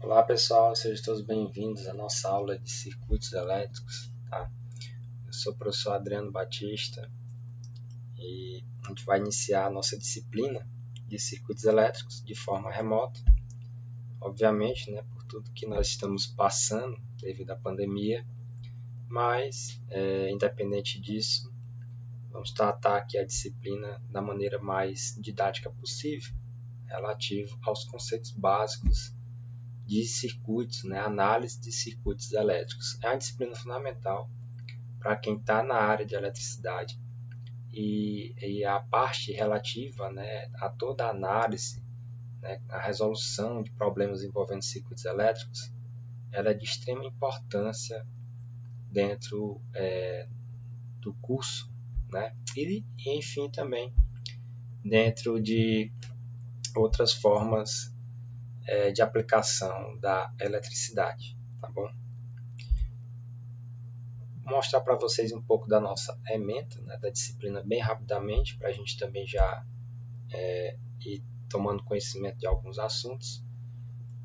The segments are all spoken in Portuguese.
Olá pessoal, sejam todos bem-vindos à nossa aula de circuitos elétricos, tá? Eu sou o professor Adriano Batista e a gente vai iniciar a nossa disciplina de circuitos elétricos de forma remota, obviamente, né, por tudo que nós estamos passando devido à pandemia, mas independente disso, vamos tratar aqui a disciplina da maneira mais didática possível, relativo aos conceitos básicos de circuitos, né? Análise de circuitos elétricos. É uma disciplina fundamental para quem está na área de eletricidade e a parte relativa, né, a toda a análise, né, a resolução de problemas envolvendo circuitos elétricos, ela é de extrema importância dentro do curso, né, e enfim também dentro de outras formas de aplicação da eletricidade, tá bom? Vou mostrar para vocês um pouco da nossa ementa, né, da disciplina bem rapidamente, para a gente também já ir tomando conhecimento de alguns assuntos.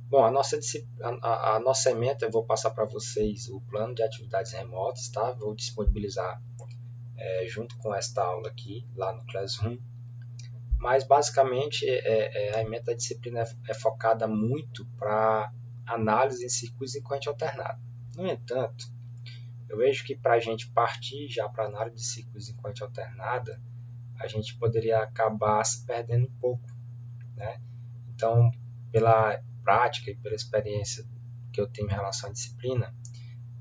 Bom, a nossa ementa, eu vou passar para vocês o plano de atividades remotas, tá? Vou disponibilizar junto com esta aula aqui, lá no Classroom. Mas, basicamente, a ementa da disciplina é focada muito para análise em circuitos em corrente alternada. No entanto, eu vejo que para a gente partir já para análise de circuitos em corrente alternada, a gente poderia acabar se perdendo um pouco, né? Então, pela prática e pela experiência que eu tenho em relação à disciplina,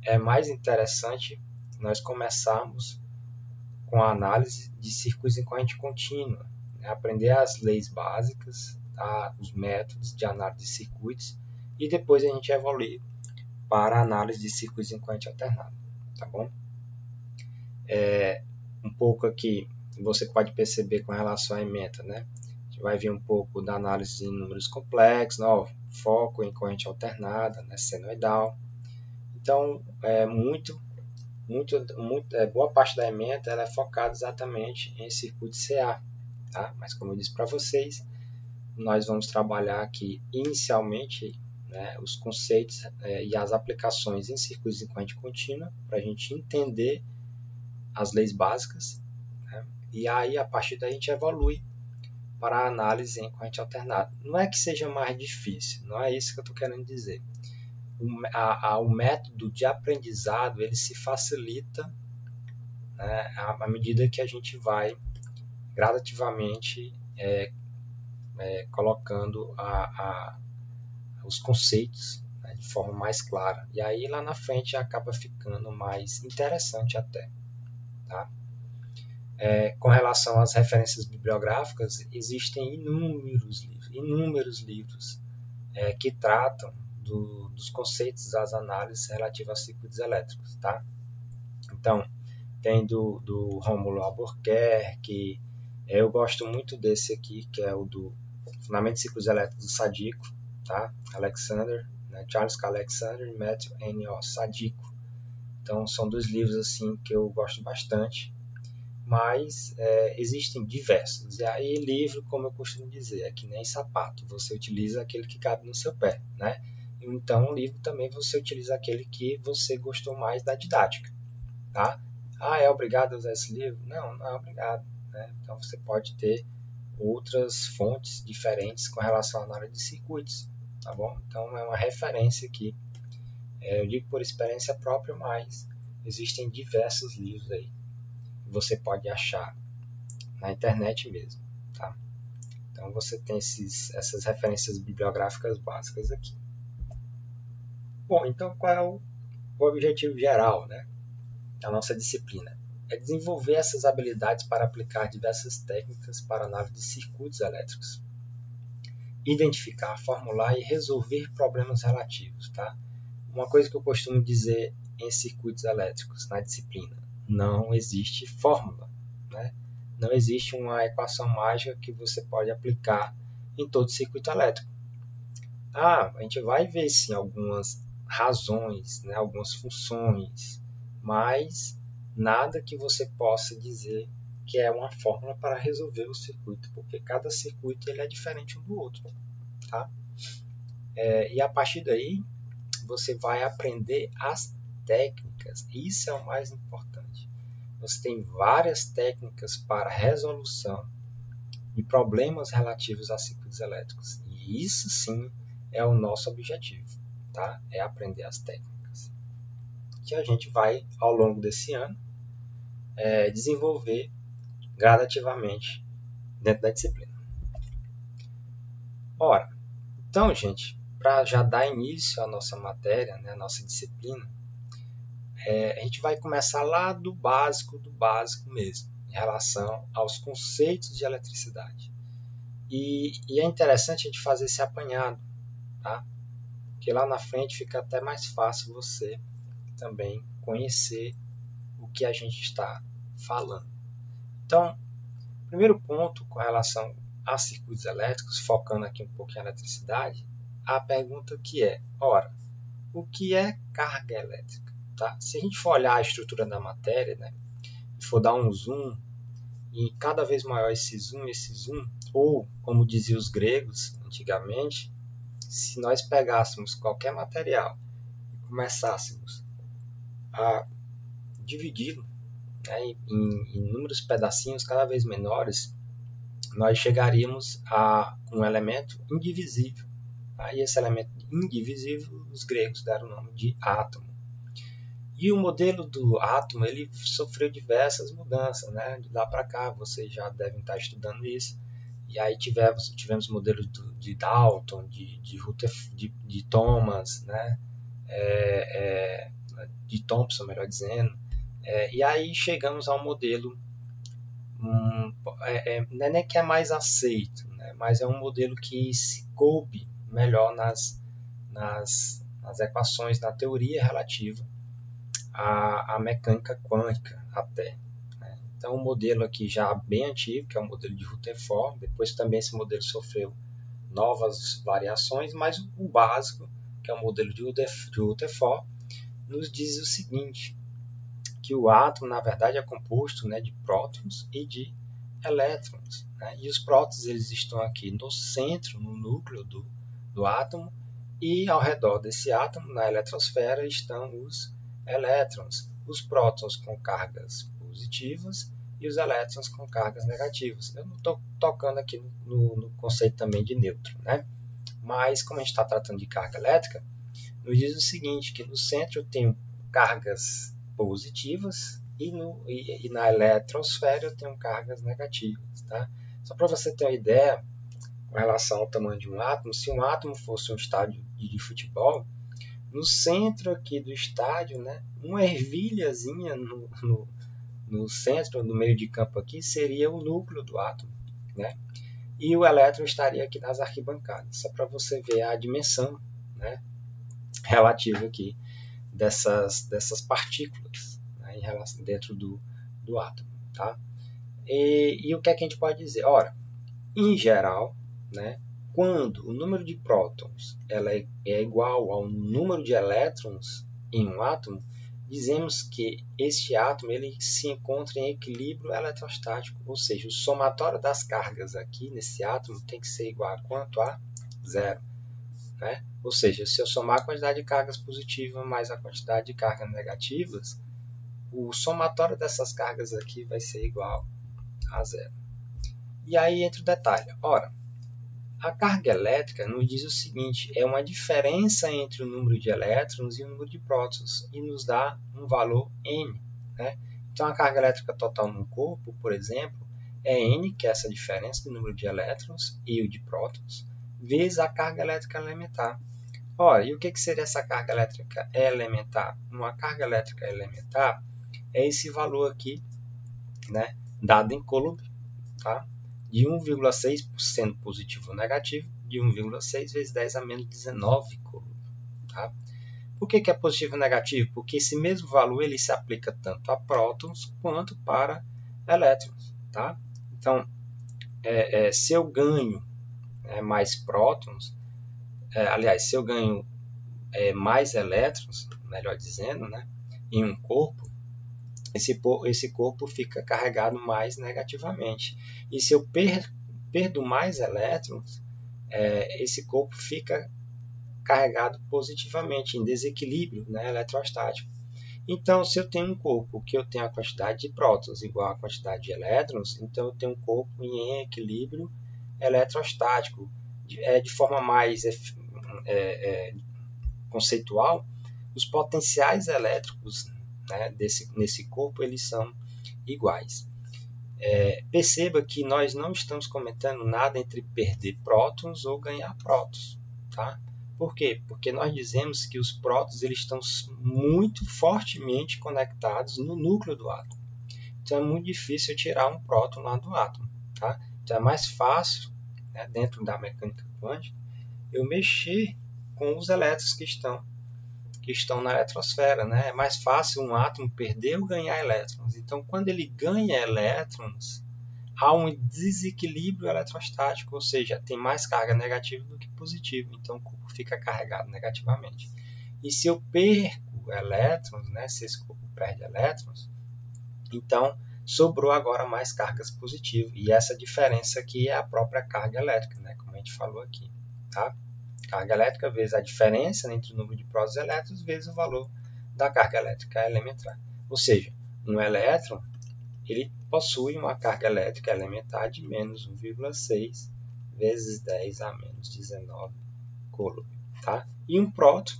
é mais interessante nós começarmos com a análise de circuitos em corrente contínua, né? Aprender as leis básicas, tá? Os métodos de análise de circuitos, e depois a gente evoluir para a análise de circuitos em corrente alternada, tá bom? Um pouco aqui você pode perceber com relação à ementa, né? A gente vai ver um pouco da análise de números complexos, foco em corrente alternada, né, senoidal. Então, boa parte da ementa ela é focada exatamente em circuito CA, tá? Mas como eu disse para vocês, nós vamos trabalhar aqui inicialmente, né, os conceitos e as aplicações em circuitos de corrente contínua para a gente entender as leis básicas, né? E aí a partir daí a gente evolui para a análise em corrente alternada. Não é que seja mais difícil, não é isso que eu estou querendo dizer. O método de aprendizado ele se facilita, né, à medida que a gente vai gradativamente colocando os conceitos, né, de forma mais clara. E aí lá na frente acaba ficando mais interessante até. Tá? Com relação às referências bibliográficas, existem inúmeros livros que tratam dos conceitos das análises relativas a circuitos elétricos. Tá? Então, tem do Rômulo Albuquerque, eu gosto muito desse aqui, que é o do Fundamentos de Circuitos Elétricos do Sadico, tá? Alexander, né? Charles K. Alexander e Matthew N. O. Sadico. Então, são dois livros assim que eu gosto bastante, mas existem diversos. E aí, livro, como eu costumo dizer, é que nem sapato, você utiliza aquele que cabe no seu pé, né? Então, livro também você utiliza aquele que você gostou mais da didática, tá? Ah, é obrigado a usar esse livro? Não, não é obrigado, né? Então, você pode ter outras fontes diferentes com relação à análise de circuitos, tá bom? Então, é uma referência aqui. Eu digo por experiência própria, mas existem diversos livros aí você pode achar na internet mesmo, tá? Então você tem essas referências bibliográficas básicas aqui. Bom, então qual é o objetivo geral, né, da nossa disciplina? É desenvolver essas habilidades para aplicar diversas técnicas para análise de circuitos elétricos, identificar, formular e resolver problemas relativos, tá? Uma coisa que eu costumo dizer em circuitos elétricos na disciplina: não existe fórmula, né? Não existe uma equação mágica que você pode aplicar em todo circuito elétrico. A gente vai ver sim algumas razões, né, algumas funções, mas nada que você possa dizer que é uma fórmula para resolver o circuito, porque cada circuito ele é diferente um do outro, tá? E a partir daí, você vai aprender as técnicas. Isso é o mais importante. Você tem várias técnicas para resolução de problemas relativos a circuitos elétricos. E isso sim é o nosso objetivo, tá? É aprender as técnicas. Que a gente vai, ao longo desse ano, desenvolver gradativamente dentro da disciplina. Ora, então, gente, para já dar início à nossa matéria, né, à nossa disciplina, a gente vai começar lá do básico mesmo, em relação aos conceitos de eletricidade. E é interessante a gente fazer esse apanhado, tá? Porque lá na frente fica até mais fácil você também conhecer o que a gente está falando. Então, primeiro ponto com relação a circuitos elétricos, focando aqui um pouco em eletricidade, a pergunta que é, ora, o que é carga elétrica? Tá? Se a gente for olhar a estrutura da matéria, né, e for dar um zoom, e cada vez maior esse zoom, ou como diziam os gregos antigamente, se nós pegássemos qualquer material e começássemos a dividi-lo, né, em inúmeros pedacinhos cada vez menores, nós chegaríamos a um elemento indivisível. Tá? E esse elemento indivisível, os gregos deram o nome de átomo. E o modelo do átomo ele sofreu diversas mudanças, né? De lá para cá, vocês já devem estar estudando isso. E aí tivemos modelos de Dalton, de Thomas, né? De Thomson, melhor dizendo. E aí chegamos ao modelo, não é nem que é mais aceito, né? Mas é um modelo que se coube melhor nas equações, na teoria relativa à mecânica quântica até. Né? Então, um modelo aqui já bem antigo, que é o modelo de Rutherford, depois também esse modelo sofreu novas variações, mas o básico, que é o modelo de Rutherford, nos diz o seguinte, que o átomo, na verdade, é composto, né, de prótons e de elétrons. Né? E os prótons eles estão aqui no centro, no núcleo do átomo, e ao redor desse átomo, na eletrosfera, estão os elétrons, os prótons com cargas positivas e os elétrons com cargas negativas. Eu não estou tocando aqui no conceito também de nêutron, né? Mas como a gente está tratando de carga elétrica, nos diz o seguinte, que no centro eu tenho cargas positivas e na eletrosfera eu tenho cargas negativas. Tá? Só para você ter uma ideia, com relação ao tamanho de um átomo, se um átomo fosse um estádio de futebol, no centro aqui do estádio, né, uma ervilhazinha no centro, no meio de campo aqui, seria o núcleo do átomo. Né? E o elétron estaria aqui nas arquibancadas, só para você ver a dimensão, né, relativa aqui dessas partículas, né, dentro do átomo. Tá? E o que é que a gente pode dizer? Ora, em geral, né, quando o número de prótons é igual ao número de elétrons em um átomo, dizemos que este átomo ele se encontra em equilíbrio eletrostático, ou seja, o somatório das cargas aqui nesse átomo tem que ser igual a quanto? A zero. Né? Ou seja, se eu somar a quantidade de cargas positivas mais a quantidade de cargas negativas, o somatório dessas cargas aqui vai ser igual a zero. E aí entra o detalhe. Ora, a carga elétrica nos diz o seguinte, é uma diferença entre o número de elétrons e o número de prótons, e nos dá um valor N. Né? Então, a carga elétrica total num corpo, por exemplo, é N, que é essa diferença do número de elétrons e o de prótons, vezes a carga elétrica elementar. Ora, e o que seria essa carga elétrica elementar? Uma carga elétrica elementar é esse valor aqui, né, dado em Coulomb, tá? De 1,6% positivo ou negativo, de 1,6 vezes 10 a menos 19 Coulomb. Tá? Por que é positivo ou negativo? Porque esse mesmo valor ele se aplica tanto a prótons quanto para elétrons. Tá? Então, se eu ganho mais prótons, aliás, se eu ganho mais elétrons, melhor dizendo, né, em um corpo, esse corpo fica carregado mais negativamente. E se eu perdo mais elétrons, esse corpo fica carregado positivamente, em desequilíbrio, né, eletrostático. Então, se eu tenho um corpo que eu tenho a quantidade de prótons igual à quantidade de elétrons, então eu tenho um corpo em equilíbrio eletrostático. De forma mais conceitual, os potenciais elétricos, né, nesse corpo eles são iguais. Perceba que nós não estamos comentando nada entre perder prótons ou ganhar prótons. Tá? Por quê? Porque nós dizemos que os prótons eles estão muito fortemente conectados no núcleo do átomo. Então é muito difícil tirar um próton lá do átomo. Tá? Então é mais fácil, né, dentro da mecânica quântica, eu mexer com os elétrons que estão na eletrosfera. Né? É mais fácil um átomo perder ou ganhar elétrons. Então, quando ele ganha elétrons, há um desequilíbrio eletrostático, ou seja, tem mais carga negativa do que positiva. Então, o corpo fica carregado negativamente. E se eu perco elétrons, né, se esse corpo perde elétrons, então sobrou agora mais cargas positivas. E essa diferença aqui é a própria carga elétrica, né, como a gente falou aqui. Tá? Carga elétrica vezes a diferença entre o número de prótons e elétrons vezes o valor da carga elétrica elementar. Ou seja, um elétron ele possui uma carga elétrica elementar de menos 1,6 vezes 10 a menos 19 coulomb. Tá? E um próton,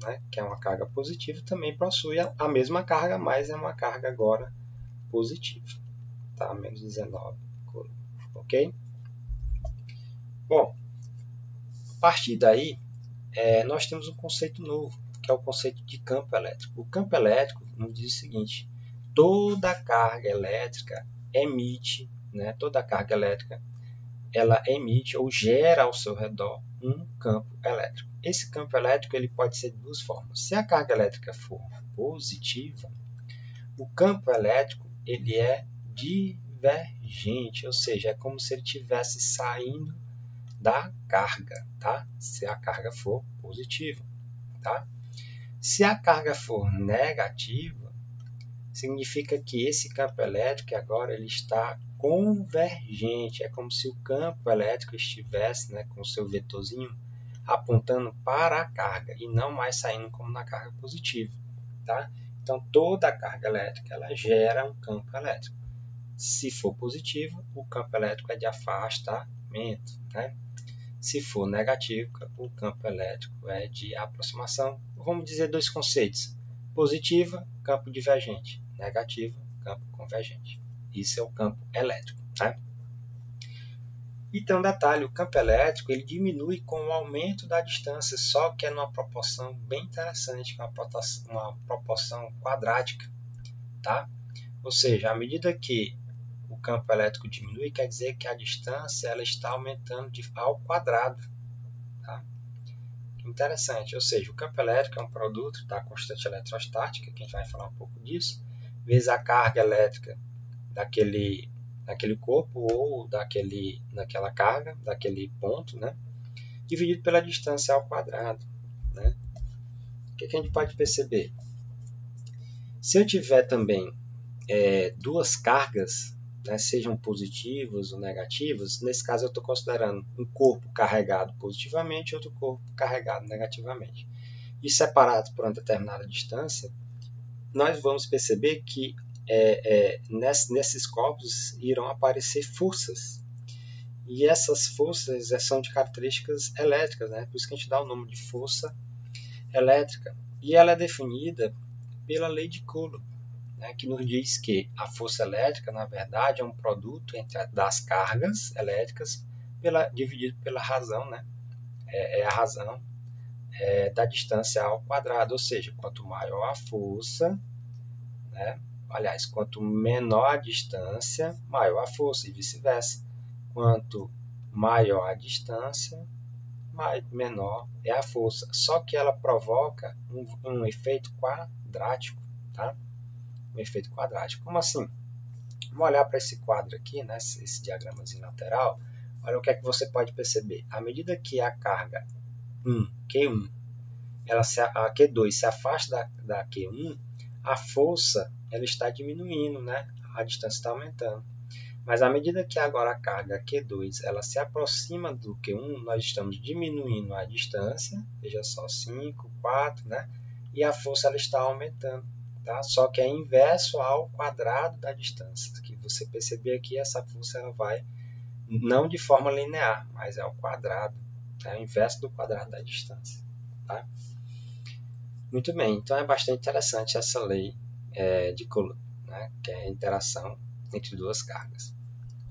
né, que é uma carga positiva, também possui a mesma carga, mas é uma carga agora positiva. Tá? Menos 19 coulomb. Ok? Bom, a partir daí, nós temos um conceito novo, que é o conceito de campo elétrico. O campo elétrico nos diz o seguinte: toda carga elétrica emite, né, toda carga elétrica, ela emite ou gera ao seu redor um campo elétrico. Esse campo elétrico ele pode ser de duas formas. Se a carga elétrica for positiva, o campo elétrico ele é divergente, ou seja, é como se ele estivesse saindo da carga, tá? Se a carga for positiva, tá? Se a carga for negativa, significa que esse campo elétrico agora ele está convergente. É como se o campo elétrico estivesse, né, com o seu vetorzinho apontando para a carga e não mais saindo como na carga positiva. Tá? Então, toda a carga elétrica ela gera um campo elétrico. Se for positivo, o campo elétrico é de afastamento. Né? Se for negativo, o campo elétrico é de aproximação. Vamos dizer dois conceitos. Positiva, campo divergente. Negativa, campo convergente. Isso é o campo elétrico. Tá? E tem um detalhe, o campo elétrico ele diminui com o aumento da distância, só que é numa proporção bem interessante, uma proporção quadrática. Tá? Ou seja, à medida que o campo elétrico diminui, quer dizer que a distância ela está aumentando ao quadrado. Tá? Interessante, ou seja, o campo elétrico é um produto da constante eletrostática, que a gente vai falar um pouco disso, vezes a carga elétrica daquele corpo ou daquela carga, daquele ponto, né? Dividido pela distância ao quadrado. Né? O que a gente pode perceber? Se eu tiver também duas cargas, né, sejam positivas ou negativas, nesse caso eu estou considerando um corpo carregado positivamente e outro corpo carregado negativamente. E separados por uma determinada distância, nós vamos perceber que nesses corpos irão aparecer forças. E essas forças são de características elétricas, né? Por isso que a gente dá o nome de força elétrica. E ela é definida pela lei de Coulomb, né, que nos diz que a força elétrica, na verdade, é um produto das cargas elétricas dividido pela razão, né, a razão da distância ao quadrado, ou seja, quanto maior a força, né, aliás, quanto menor a distância, maior a força, e vice-versa. Quanto maior a distância, menor é a força. Só que ela provoca um efeito quadrático, tá? Um efeito quadrático. Como assim? Vamos olhar para esse quadro aqui, né? Esse diagramazinho lateral. Olha o que é que você pode perceber. À medida que a carga Q1, a Q2 se afasta da Q1, a força ela está diminuindo, né? A distância está aumentando. Mas à medida que agora a carga Q2 ela se aproxima do Q1, nós estamos diminuindo a distância, veja só, 5, 4, né? E a força ela está aumentando, tá? Só que é inverso ao quadrado da distância. Que você perceber aqui, essa força ela vai não de forma linear, mas é ao quadrado, é o inverso do quadrado da distância, tá? Muito bem, então é bastante interessante essa lei de Coulomb, né? Que é a interação entre duas cargas.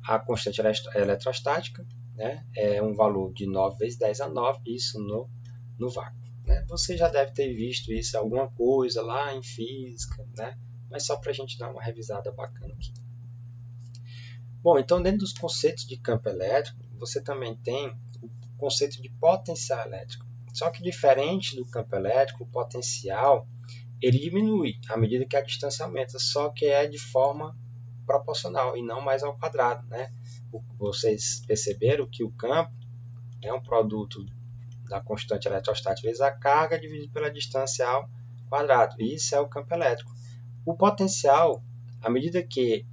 A constante eletrostática, né, é um valor de 9 vezes 10 a 9, isso no vácuo. Né? Você já deve ter visto isso, alguma coisa lá em física, né? Mas só para a gente dar uma revisada bacana aqui. Bom, então dentro dos conceitos de campo elétrico, você também tem o conceito de potencial elétrico. Só que diferente do campo elétrico, o potencial ele diminui à medida que a distância aumenta, só que é de forma proporcional e não mais ao quadrado, né? Vocês perceberam que o campo é um produto da constante eletrostática vezes a carga dividido pela distância ao quadrado. Isso é o campo elétrico. O potencial, à medida que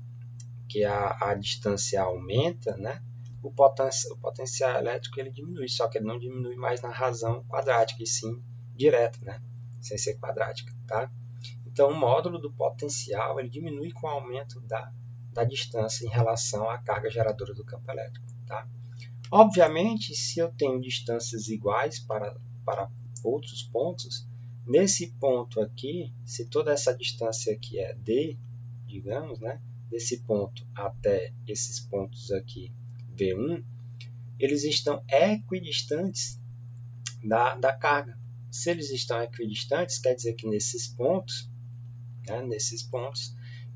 a distância aumenta, né? O potencial elétrico ele diminui, só que ele não diminui mais na razão quadrática, e sim direta, né? Sem ser quadrática, tá? Então, o módulo do potencial ele diminui com o aumento da distância em relação à carga geradora do campo elétrico. Tá? Obviamente, se eu tenho distâncias iguais para outros pontos, nesse ponto aqui, se toda essa distância aqui é d, digamos, né, desse ponto até esses pontos aqui, V1, eles estão equidistantes da carga. Se eles estão equidistantes, quer dizer que nesses pontos,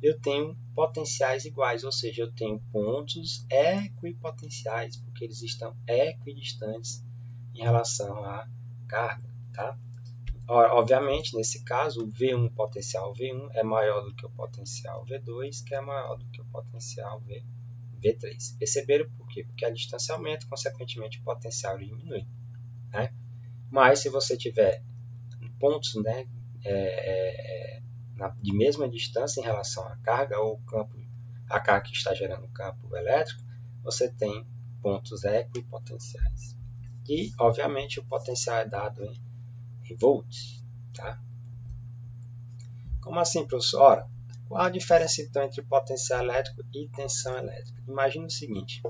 eu tenho potenciais iguais, ou seja, eu tenho pontos equipotenciais, porque eles estão equidistantes em relação à carga. Tá? Obviamente, nesse caso, o V1, potencial V1 é maior do que o potencial V2, que é maior do que o potencial V3. Perceberam por quê? Porque a distância aumenta, consequentemente o potencial diminui. Né? Mas se você tiver pontos, né, de mesma distância em relação à carga ou a carga que está gerando o campo elétrico, você tem pontos equipotenciais. E, obviamente, o potencial é dado em volts. Tá? Como assim, professor? Ora, qual a diferença então entre potencial elétrico e tensão elétrica? Imagine o seguinte,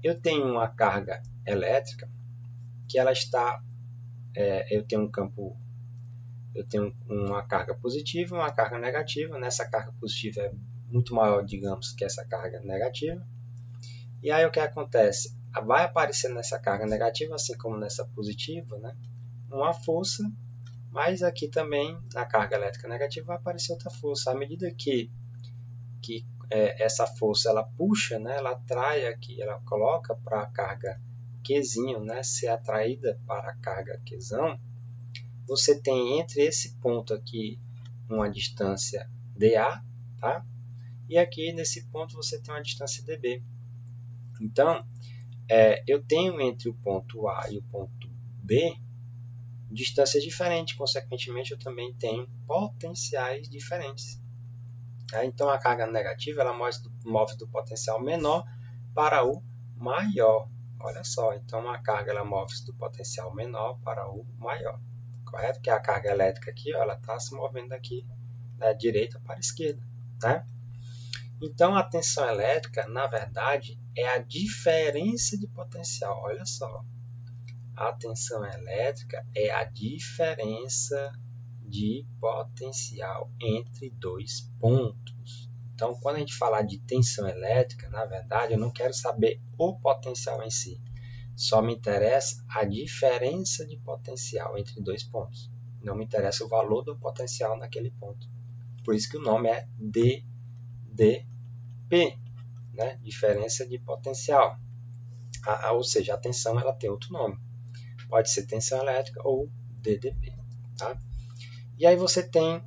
eu tenho uma carga elétrica que ela está, eu tenho uma carga positiva e uma carga negativa. Nessa carga positiva é muito maior, digamos, que essa carga negativa. E aí o que acontece? Vai aparecer nessa carga negativa, assim como nessa positiva, né, uma força, mas aqui também na carga elétrica negativa vai aparecer outra força. À medida que essa força ela puxa, né, ela atrai aqui, ela coloca para a carga Qzinho, né, ser atraída para a carga Qzão, você tem entre esse ponto aqui uma distância dA, tá? E aqui nesse ponto você tem uma distância dB. Então, eu tenho entre o ponto A e o ponto B distâncias diferentes, consequentemente eu também tenho potenciais diferentes. Tá? Então a carga negativa ela move do potencial menor para o maior. Olha só, então a carga ela move-se do potencial menor para o maior. Correto? Que a carga elétrica aqui, ó, ela está se movendo aqui da direita para a esquerda. Né? Então, a tensão elétrica, na verdade, é a diferença de potencial. Olha só, a tensão elétrica é a diferença de potencial entre dois pontos. Então, quando a gente falar de tensão elétrica, na verdade, eu não quero saber o potencial em si. Só me interessa a diferença de potencial entre dois pontos. Não me interessa o valor do potencial naquele ponto. Por isso que o nome é DDP, né? Diferença de potencial. Ou seja, a tensão ela tem outro nome. Pode ser tensão elétrica ou DDP. Tá? E aí você tem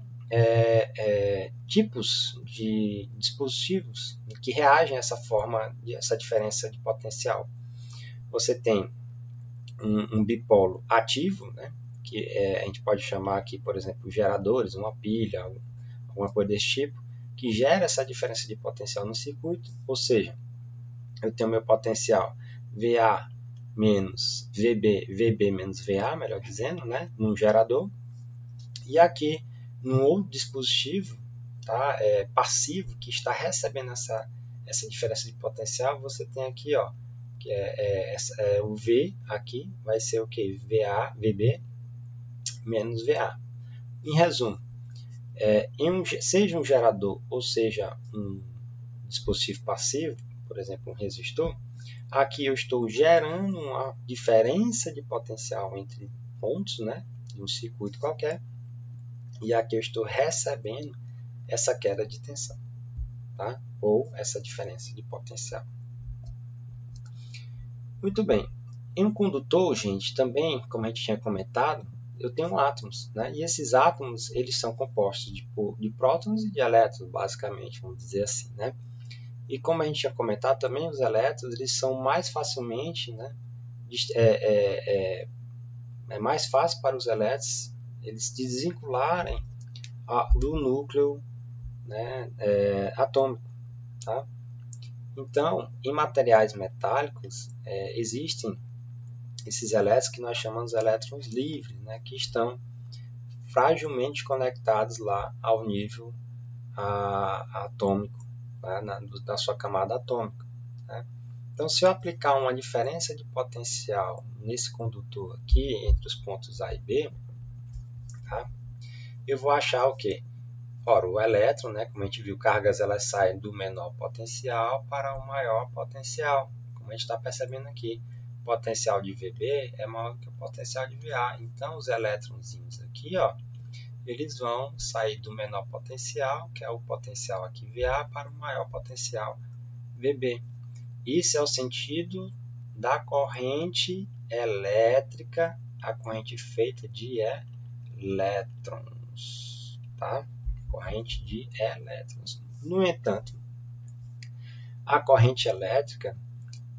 tipos de dispositivos que reagem a essa diferença de potencial. Você tem um bipolo ativo, né, que a gente pode chamar aqui, por exemplo, geradores, uma pilha, alguma coisa desse tipo, que gera essa diferença de potencial no circuito, ou seja, eu tenho meu potencial VA menos VB, VB menos VA, melhor dizendo, né, num gerador, e aqui no outro dispositivo, tá, passivo, que está recebendo essa diferença de potencial, você tem aqui, ó, que o V aqui vai ser o que? VA, VB menos VA. Em resumo, seja um gerador ou seja um dispositivo passivo, por exemplo, um resistor, aqui eu estou gerando uma diferença de potencial entre pontos, né, de um circuito qualquer, e aqui eu estou recebendo essa queda de tensão, tá? Ou essa diferença de potencial. Muito bem. Em um condutor, gente, também, como a gente tinha comentado, eu tenho átomos, né? E esses átomos, eles são compostos de prótons e de elétrons, basicamente, vamos dizer assim, né? E como a gente tinha comentado também, os elétrons, eles são mais facilmente, né? É mais fácil para os elétrons eles se desvincularem do núcleo, né, atômico, tá? Então, em materiais metálicos, existem esses elétrons que nós chamamos de elétrons livres, né, que estão fragilmente conectados lá ao nível atômico, né, da sua camada atômica, né? Então, se eu aplicar uma diferença de potencial nesse condutor aqui, entre os pontos A e B, tá, eu vou achar o quê? Ora, o elétron, né, como a gente viu, cargas elas saem do menor potencial para o maior potencial. Como a gente está percebendo aqui, o potencial de VB é maior que o potencial de VA. Então, os elétronzinhos aqui, ó, eles vão sair do menor potencial, que é o potencial aqui VA, para o maior potencial VB. Isso é o sentido da corrente elétrica, a corrente feita de elétrons, tá? Corrente de elétrons. No entanto, a corrente elétrica,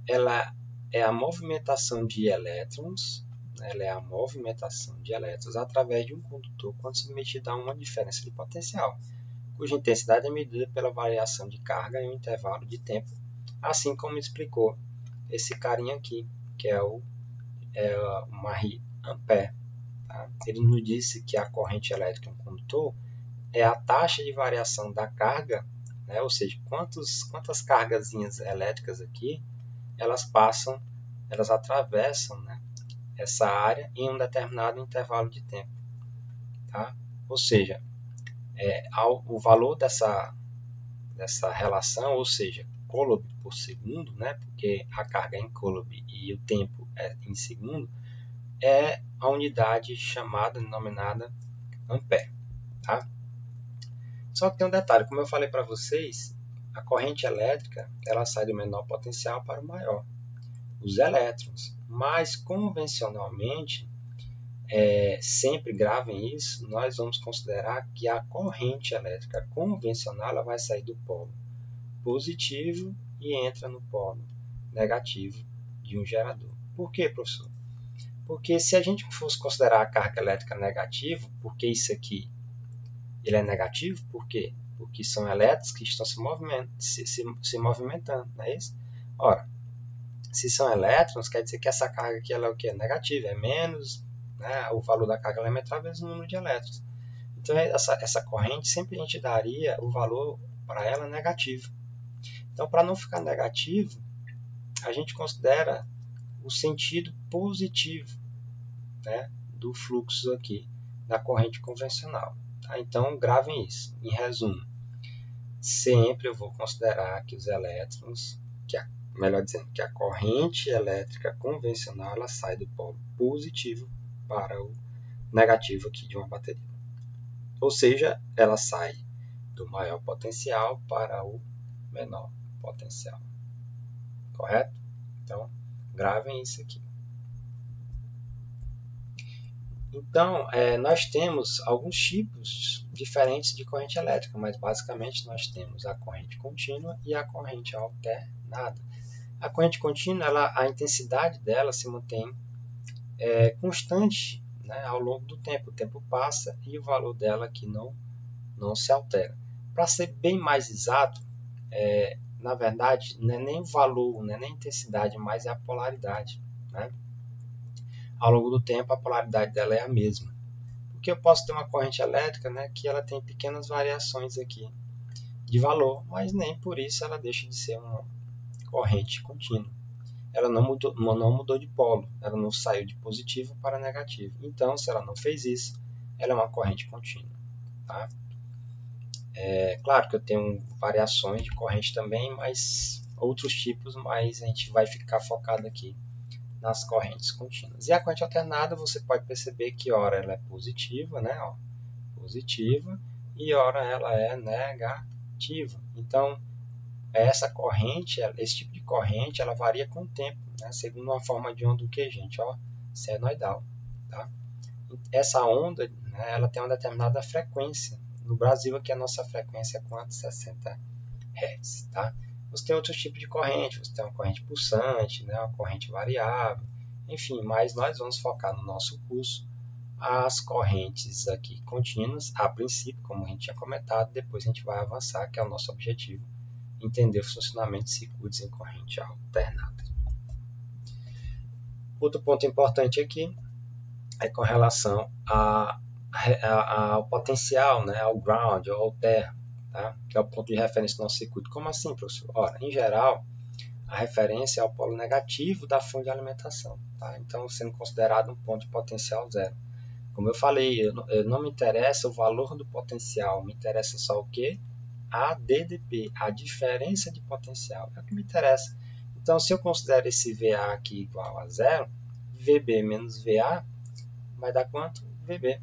ela é a movimentação de elétrons, ela é a movimentação de elétrons através de um condutor quando submetido a uma diferença de potencial, cuja intensidade é medida pela variação de carga em um intervalo de tempo, assim como explicou esse carinha aqui, que é o Marie Ampère. Tá? Ele nos disse que a corrente elétrica em um condutor é a taxa de variação da carga, né? Ou seja, quantas cargazinhas elétricas aqui elas atravessam, né, essa área em um determinado intervalo de tempo. Tá? Ou seja, o valor dessa relação, ou seja, coulomb por segundo, né, porque a carga é em coulomb e o tempo é em segundo, é a unidade denominada ampere. Tá? Só que tem um detalhe, como eu falei para vocês, a corrente elétrica ela sai do menor potencial para o maior, os elétrons. Mas convencionalmente, sempre gravem isso, nós vamos considerar que a corrente elétrica convencional ela vai sair do polo positivo e entra no polo negativo de um gerador. Por quê, professor? Porque se a gente fosse considerar a carga elétrica negativa, porque isso aqui ele é negativo, por quê? Porque são elétrons que estão se movimentando, não é isso? Ora, se são elétrons, quer dizer que essa carga aqui ela é o quê? Negativa, é menos, né, o valor da carga elementar vezes o número de elétrons. Então, essa corrente sempre a gente daria o valor para ela negativo. Então, para não ficar negativo, a gente considera o sentido positivo, né, do fluxo aqui da corrente convencional. Tá? Então, gravem isso. Em resumo, sempre eu vou considerar que os elétrons, melhor dizendo, que a corrente elétrica convencional ela sai do polo positivo para o negativo aqui de uma bateria. Ou seja, ela sai do maior potencial para o menor potencial. Correto? Então, gravem isso aqui. Então, nós temos alguns tipos diferentes de corrente elétrica, mas basicamente nós temos a corrente contínua e a corrente alternada. A corrente contínua, a intensidade dela se mantém constante, né, ao longo do tempo. O tempo passa e o valor dela aqui não se altera. para ser bem mais exato, na verdade, não é nem o valor, não é nem a intensidade, mas é a polaridade, né? Ao longo do tempo, a polaridade dela é a mesma. Porque eu posso ter uma corrente elétrica, né, que ela tem pequenas variações aqui de valor, mas nem por isso ela deixa de ser uma corrente contínua. Ela não mudou de polo, ela não saiu de positivo para negativo. Então, se ela não fez isso, ela é uma corrente contínua. Tá? É claro que eu tenho variações de corrente também, mas outros tipos, mas a gente vai ficar focado aqui nas correntes contínuas. E a corrente alternada, você pode perceber que ora ela é positiva, né? Ó, positiva, e ora ela é negativa. Então, essa corrente, esse tipo de corrente, ela varia com o tempo, né? Segundo uma forma de onda, o que, gente? Ó, senoidal. Tá? Essa onda, né, ela tem uma determinada frequência. No Brasil, aqui a nossa frequência é quanto? 60 Hz. Tá? Você tem outros tipos de corrente, você tem uma corrente pulsante, né, uma corrente variável, enfim, mas nós vamos focar no nosso curso as correntes aqui contínuas, a princípio, como a gente tinha comentado, depois a gente vai avançar, que é o nosso objetivo, entender o funcionamento de circuitos em corrente alternada. Outro ponto importante aqui é com relação ao potencial, né, ao ground, ou ao terra, tá? Que é o ponto de referência do nosso circuito. Como assim, professor? Ora, em geral, a referência é o polo negativo da fonte de alimentação, tá? Então, sendo considerado um ponto de potencial zero. Como eu falei, eu não me interessa o valor do potencial, me interessa só o quê? A DDP, a diferença de potencial, é o que me interessa. Então, se eu considero esse VA aqui igual a zero, VB menos VA vai dar quanto? VB.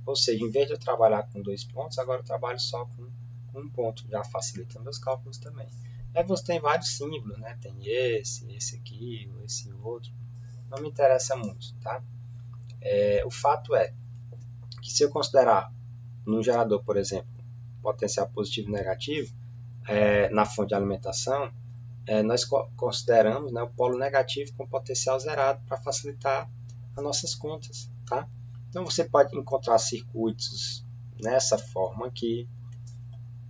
Ou seja, em vez de eu trabalhar com 2 pontos, agora eu trabalho só com um ponto, já facilita meus cálculos também. Aí você tem vários símbolos, né? Tem esse aqui, esse outro. Não me interessa muito, tá? O fato é que se eu considerar no gerador, por exemplo, potencial positivo e negativo, na fonte de alimentação, nós consideramos, né, o polo negativo com potencial zerado para facilitar as nossas contas, tá? Então você pode encontrar circuitos nessa forma aqui,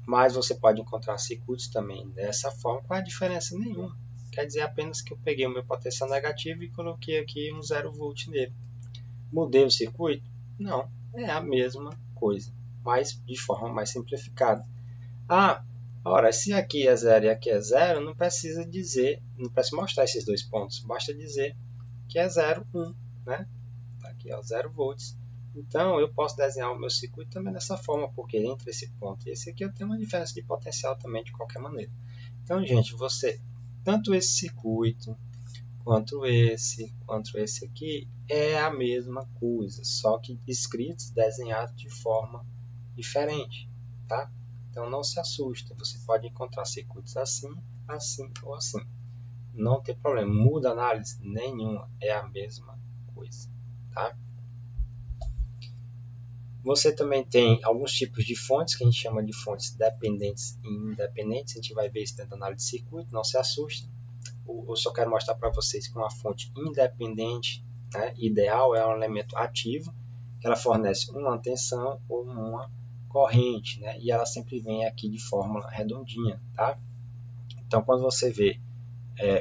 mas você pode encontrar circuitos também dessa forma com a diferença nenhuma. Quer dizer apenas que eu peguei o meu potencial negativo e coloquei aqui um 0 volt nele. Mudei o circuito? Não, é a mesma coisa, mas de forma mais simplificada. Ora, se aqui é 0 e aqui é 0, não precisa mostrar esses dois pontos, basta dizer que é 0, 1, né? Tá aqui, ó, 0 volts. Então, eu posso desenhar o meu circuito também dessa forma, porque entre esse ponto e esse aqui eu tenho uma diferença de potencial também de qualquer maneira. Então, gente, tanto esse circuito, quanto esse aqui, é a mesma coisa, só que escritos, desenhados de forma diferente, tá? Então, não se assusta, você pode encontrar circuitos assim, assim ou assim. Não tem problema, muda a análise nenhuma, é a mesma coisa, tá? Você também tem alguns tipos de fontes que a gente chama de fontes dependentes e independentes. A gente vai ver isso dentro da análise de circuito, não se assustem. Eu só quero mostrar para vocês que uma fonte independente, né, ideal, é um elemento ativo, que ela fornece uma tensão ou uma corrente, né, e ela sempre vem aqui de fórmula redondinha. Tá? Então, quando você vê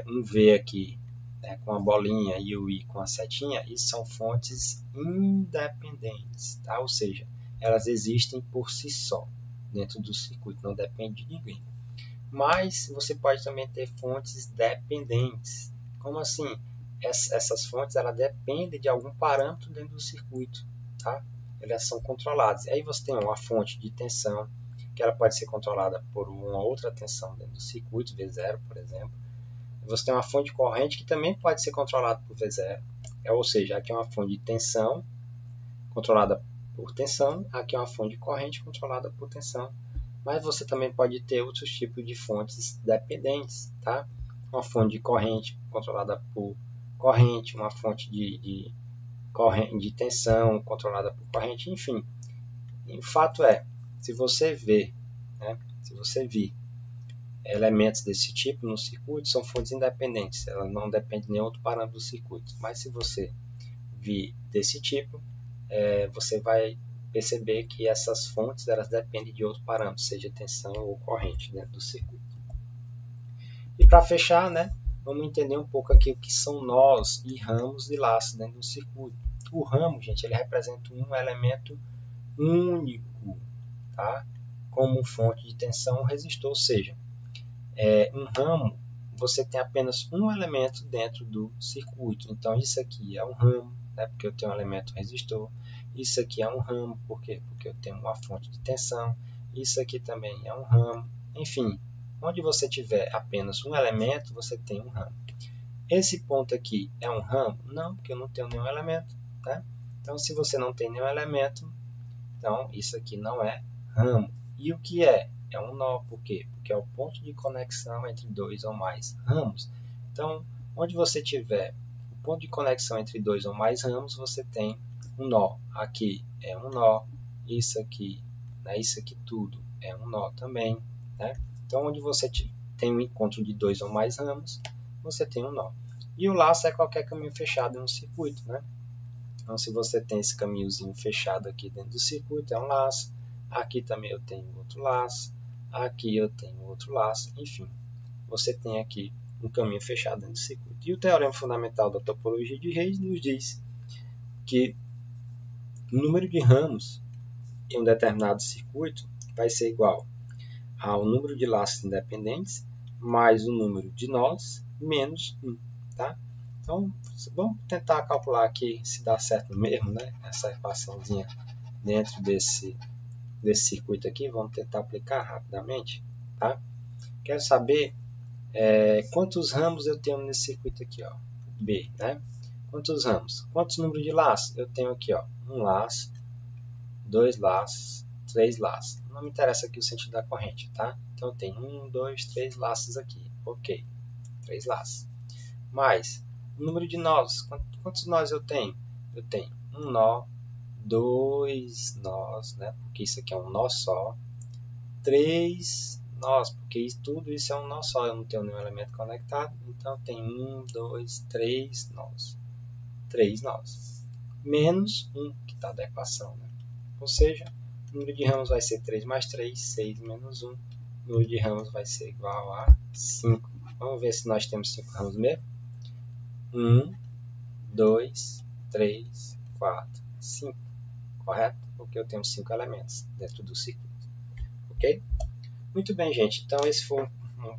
um V aqui, né, com a bolinha e o I com a setinha, isso são fontes independentes, tá? Ou seja, elas existem por si só dentro do circuito, não depende de ninguém. Mas você pode também ter fontes dependentes. Como assim? Essas fontes elas dependem de algum parâmetro dentro do circuito, tá? Elas são controladas. Aí você tem uma fonte de tensão, que ela pode ser controlada por uma outra tensão dentro do circuito, V0, por exemplo. Você tem uma fonte de corrente que também pode ser controlada por V0. Ou seja, aqui é uma fonte de tensão controlada por tensão, aqui é uma fonte de corrente controlada por tensão. Mas você também pode ter outros tipos de fontes dependentes, tá? Uma fonte de corrente controlada por corrente, uma fonte de tensão controlada por corrente, enfim. E o fato é, se você vir elementos desse tipo no circuito, são fontes independentes, ela não depende de nenhum outro parâmetro do circuito. Mas se você vir desse tipo, você vai perceber que essas fontes elas dependem de outro parâmetro, seja tensão ou corrente dentro do circuito. E para fechar, né, vamos entender um pouco aqui o que são nós e ramos de laço dentro do circuito. O ramo, gente, ele representa um elemento único, tá? Como fonte de tensão ou resistor, ou seja, um ramo você tem apenas um elemento dentro do circuito. Então isso aqui é um ramo, né, porque eu tenho um elemento resistor. Isso aqui é um ramo, por quê? Porque eu tenho uma fonte de tensão. Isso aqui também é um ramo. Enfim, onde você tiver apenas um elemento, você tem um ramo. Esse ponto aqui é um ramo? Não, porque eu não tenho nenhum elemento. Tá? Então, se você não tem nenhum elemento, então isso aqui não é ramo. E o que é? É um nó. Por quê? Porque é o ponto de conexão entre dois ou mais ramos. Então, onde você tiver o ponto de conexão entre dois ou mais ramos, você tem um nó. Aqui é um nó. Isso aqui, né? Isso aqui tudo é um nó também. Né? Então, onde você tem um encontro de dois ou mais ramos, você tem um nó. E o laço é qualquer caminho fechado em um circuito, né? Então, se você tem esse caminhozinho fechado aqui dentro do circuito, é um laço. Aqui também eu tenho outro laço. Aqui eu tenho outro laço. Enfim, você tem aqui um caminho fechado dentro do circuito. E o teorema fundamental da topologia de redes nos diz que o número de ramos em um determinado circuito vai ser igual ao número de laços independentes mais o número de nós menos 1. Tá? Então, vamos tentar calcular aqui se dá certo mesmo, né? Essa equaçãozinha dentro desse circuito aqui. Vamos tentar aplicar rapidamente. Tá? Quero saber quantos ramos eu tenho nesse circuito aqui, ó, B. Né? Quantos ramos? Quantos números de laços? Eu tenho aqui, ó, um laço, dois laços, três laços. Não me interessa aqui o sentido da corrente, tá? Então eu tenho 1, 2, 3 laços aqui. Ok, 3 laços. Mais o número de nós. Quantos nós eu tenho? Eu tenho um nó, dois nós, né? Porque isso aqui é um nó só. Três nós, porque tudo isso é um nó só. Eu não tenho nenhum elemento conectado. Então tem 1, 2, 3 nós. 3 nós. Menos 1, que está da equação, né? Ou seja, o número de ramos vai ser 3 mais 3, 6 menos 1. O número de ramos vai ser igual a 5. Vamos ver se nós temos 5 ramos mesmo. 1, 2, 3, 4, 5. Correto? Porque eu tenho 5 elementos dentro do circuito. Ok? Muito bem, gente. Então, esse foi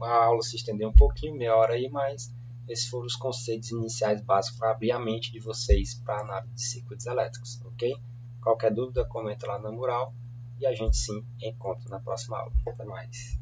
a aula se estendeu um pouquinho, meia hora aí, mas esses foram os conceitos iniciais básicos para abrir a mente de vocês para a análise de circuitos elétricos. Ok? Qualquer dúvida, comenta lá na mural e a gente se encontra na próxima aula. Até mais.